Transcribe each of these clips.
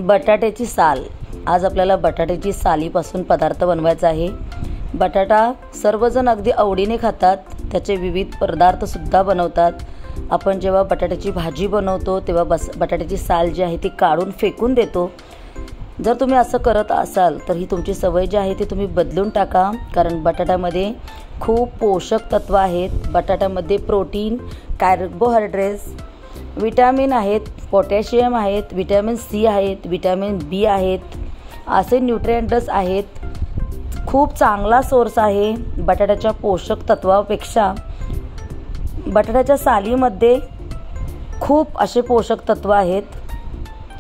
बटाट्याची साल। आज आपल्याला बटाट्याची सालीपासून पदार्थ बनवायचा आहे। बटाटा सर्वजण अगदी आवडीने खातात, त्याचे विविध पदार्थसुद्धा बनवतात। आपण जेव्हा बटाट्याची भाजी बनवतो तेव्हा बटाट्याची साल जी आहे ती काढून फेकून देतो। जर तुम्ही असं करत असाल तर ही तुमची सवय जी आहे ती तुम्ही बदलून टाका, कारण बटाट्यामध्ये खूप पोषक तत्व आहेत। बटाट्यामध्ये प्रोटीन, कार्बोहायड्रेट्स, विटॅमिन आहेत, पोटॅशियम आहेत, विटॅमिन सी आहेत, विटॅमिन बी आहेत, असे न्यूट्रिएंट्स आहेत। खूप चांगला सोर्स आहे। बटाट्याच्या पोषक तत्वापेक्षा बटाट्याच्या सालीमध्ये खूप असे पोषक तत्व आहेत।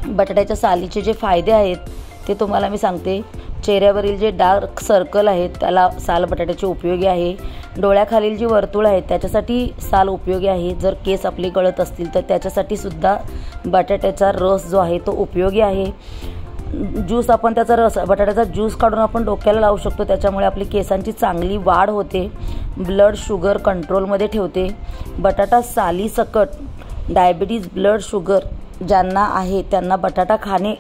बटाट्याच्या सालीचे जे फायदे आहेत ते तुम्हाला मी सांगते। चेहऱ्यावरील जे डार्क सर्कल आहेत त्याला साल बटाट्याची उपयोगी आहे। डोळ्याखालील जी वर्तुळ आहेत त्याच्यासाठी साल उपयोगी आहे। जर केस आपले गळत असतील तर त्याच्यासाठी सुद्धा बटाट्याचा रस जो आहे तो उपयोगी आहे। ज्यूस आपण त्याचा रस बटाट्याचा ज्यूस काढून आपण डोक्याला लावू शकतो, त्याच्यामुळे आपली केसांची चांगली वाढ होते। ब्लड शुगर कंट्रोलमध्ये ठेवते। बटाटा सालीसकट डायबिटीज, ब्लड शुगर ज्यांना आहे त्यांना बटाटा खाणे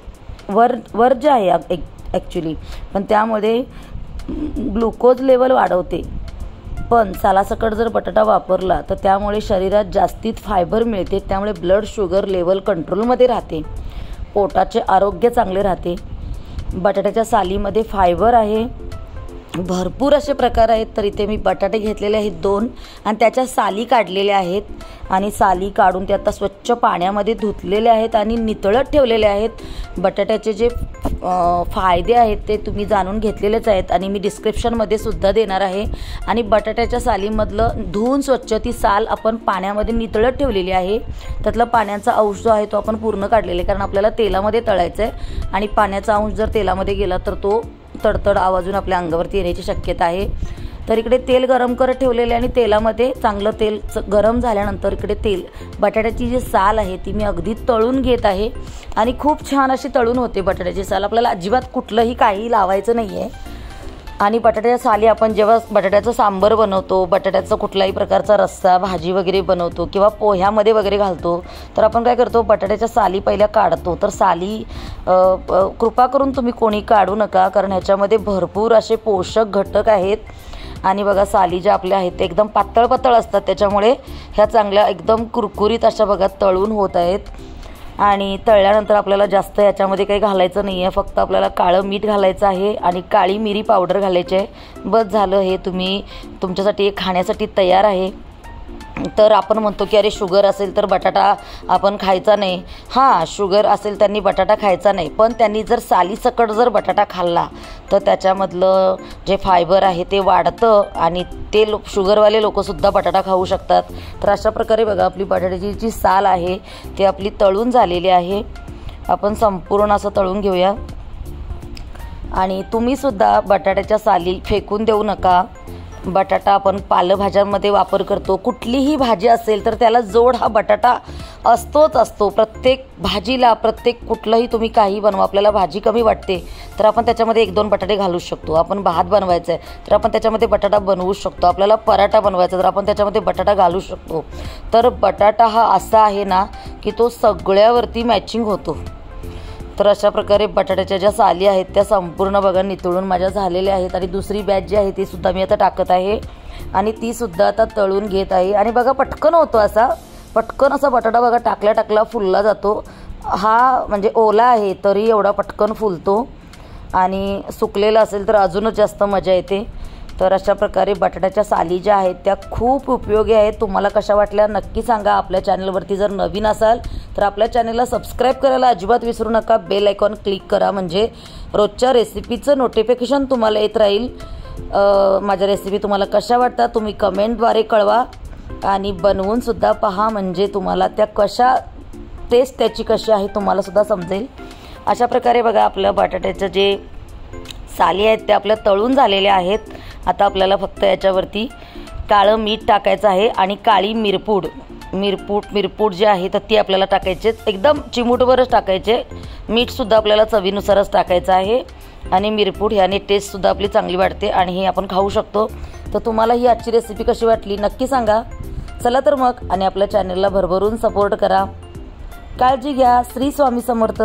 वर्ज्य आहे ॲक्च्युली, पण त्यामध्ये ग्लुकोज लेवल वाढवते। पण सालासकट जर बटाटा वापरला तर त्यामुळे शरीरात जास्तीत फायबर मिळते, त्यामुळे ब्लड शुगर लेवल कंट्रोलमध्ये राहते, पोटाचे आरोग्य चांगले राहते। बटाट्याच्या सालीमध्ये फायबर आहे, भरपूर असे प्रकार आहेत। तर इथे मी बटाटे घेतलेले आहेत 2 आणि त्याच्या साली काढलेल्या आहेत आणि साली काढून ते आता स्वच्छ पाण्यामध्ये धुतलेले आहेत आणि नितळत ठेवलेले आहेत। बटाट्याचे जे फायदे आहेत ते तुम्ही जाणून घेतलेलेच आहेत आणि मी डिस्क्रिप्शनमध्ये सुद्धा देणार आहे। आणि बटाट्याच्या सालीमधलं धुवून स्वच्छ ती साल आपण पाण्यामध्ये नितळत ठेवलेली आहे। त्यातला पाण्याचा अंश जो आहे तो आपण पूर्ण काढलेला आहे, कारण आपल्याला तेलामध्ये तळायचं आहे आणि पाण्याचा अंश जर तेलामध्ये गेला तर तो तडतड आवाजून आपल्या अंगावरती येण्याची शक्यता आहे। तर इकडे तेल गरम करत ठेवलेले आणि तेलामध्ये चांगलं तेल गरम झाल्यानंतर इकडे बटाट्याची जी साल आहे ती मी अगदी तळून घेत आहे आणि खूप छान अशी तळून होते बटाट्याची साल। आपल्याला अजिबात कुठलंही काही लावायचं नाही आहे। आणि बटाट्याच्या साली आपण जेव्हा बटाट्याचं सांबर बनवतो, बटाट्याचा कुठलाही प्रकारचा रस्सा, भाजी वगैरे बनवतो किंवा पोह्यामध्ये वगैरे घालतो, तर आपण काय करतो, बटाट्याच्या साली पहिल्या काढतो। तर साली कृपा करून तुम्ही कोणी काढू नका, कारण ह्याच्यामध्ये भरपूर असे पोषक घटक आहेत। आणि बघा साली ज्या आपल्या आहेत ते एकदम पातळ पातळ असतात, त्याच्यामुळे ह्या चांगल्या एकदम कुरकुरीत अशा बघा तळून होत आहेत। आणि तळल्यानंतर आपल्याला जास्त याच्यामध्ये काही घालायचं नाही आहे, फक्त आपल्याला काळं मीठ घालायचं आहे आणि काळी मिरी पावडर घालायची आहे, बस झालं। हे तुमच्यासाठी खाण्यासाठी तयार आहे। तर आपण म्हणतो की अरे शुगर असेल तर बटाटा आपण खायचा नाही। हां, शुगर असेल त्यांनी बटाटा खायचा नाही, पण त्यांनी जर सालीसकट जर बटाटा खाल्ला तर त्याच्यामधलं जे फायबर आहे ते वाढतं आणि ते शुगरवाले लोकंसुद्धा बटाटा खाऊ शकतात। तर अशा प्रकारे बघा आपली बटाट्याची जी साल आहे ती आपली तळून झालेली आहे। आपण संपूर्ण असं तळून घेऊया। आणि तुम्हीसुद्धा बटाट्याच्या साली फेकून देऊ नका। बटाटा आपण पालेभाज्यांमध्ये वापर करतो, कुठलीही भाजी असेल तर त्याला जोड हा बटाटा असतोच असतो। प्रत्येक भाजीला, प्रत्येक कुठलंही तुम्ही काही बनवा, आपल्याला भाजी कमी वाटते तर आपण त्याच्यामध्ये 1-2 बटाटे घालू शकतो। आपण भात बनवायचा आहे तर आपण त्याच्यामध्ये बटाटा बनवू शकतो। आपल्याला पराठा बनवायचा तर आपण त्याच्यामध्ये बटाटा घालू शकतो। तर बटाटा हा असा आहे ना की तो सगळ्यावरती मॅचिंग होतो। तर अशा प्रकारे बटाट्याच्या ज्या साली आहेत त्या संपूर्ण बघा नितळून माझ्या झालेल्या आहेत आणि दुसरी बॅच जी आहे ती सुद्धा मी आता टाकत आहे आणि ती सुद्धा आता तळून घेत आहे। आणि बघा पटकन होतो, पटकन असा बटाटा बघा टाकल्या फुलला जातो। हा म्हणजे ओला आहे तरी एवढा पटकन फुलतो आणि सुकलेला असेल तर अजूनच जास्त मजा येते। तर अशा प्रकारे बटाट्याच्या साली ज्या आहेत त्या खूप उपयोगी आहेत। तुम्हाला कशा वाटल्या नक्की सांगा। आपल्या चॅनलवरती जर नवीन असाल तर आपल्या चॅनलला सबस्क्राईब करायला अजिबात विसरू नका। बेल आयकॉन क्लिक करा, म्हणजे रोजच्या रेसिपीचं नोटिफिकेशन तुम्हाला येत राहील। माझ्या रेसिपी तुम्हाला कशा वाटतात तुम्ही कमेंटद्वारे कळवा आणि बनवूनसुद्धा पहा, म्हणजे तुम्हाला त्या टेस्ट त्याची कशी आहे तुम्हाला सुद्धा समजेल। अशा प्रकारे बघा आपल्या बटाट्याचं जे साली आहेत त्या आपल्या तळून झालेल्या आहेत। आता आपल्याला फक्त याच्यावरती काळं मीठ टाकायचं आहे आणि काळी मिरपूड जी आहे तर ती आपल्याला टाकायचे, एकदम चिमूटभरच टाकायचे। मीठसुद्धा आपल्याला चवीनुसारच टाकायचं आहे आणि मिरपूड ह्याने टेस्टसुद्धा आपली चांगली वाढते आणि हे आपण खाऊ शकतो। तर तुम्हाला ही आजची रेसिपी कशी वाटली नक्की सांगा। चला तर मग, आणि आपल्या चॅनलला भरभरून सपोर्ट करा। काळजी घ्या. श्री स्वामी समर्थ.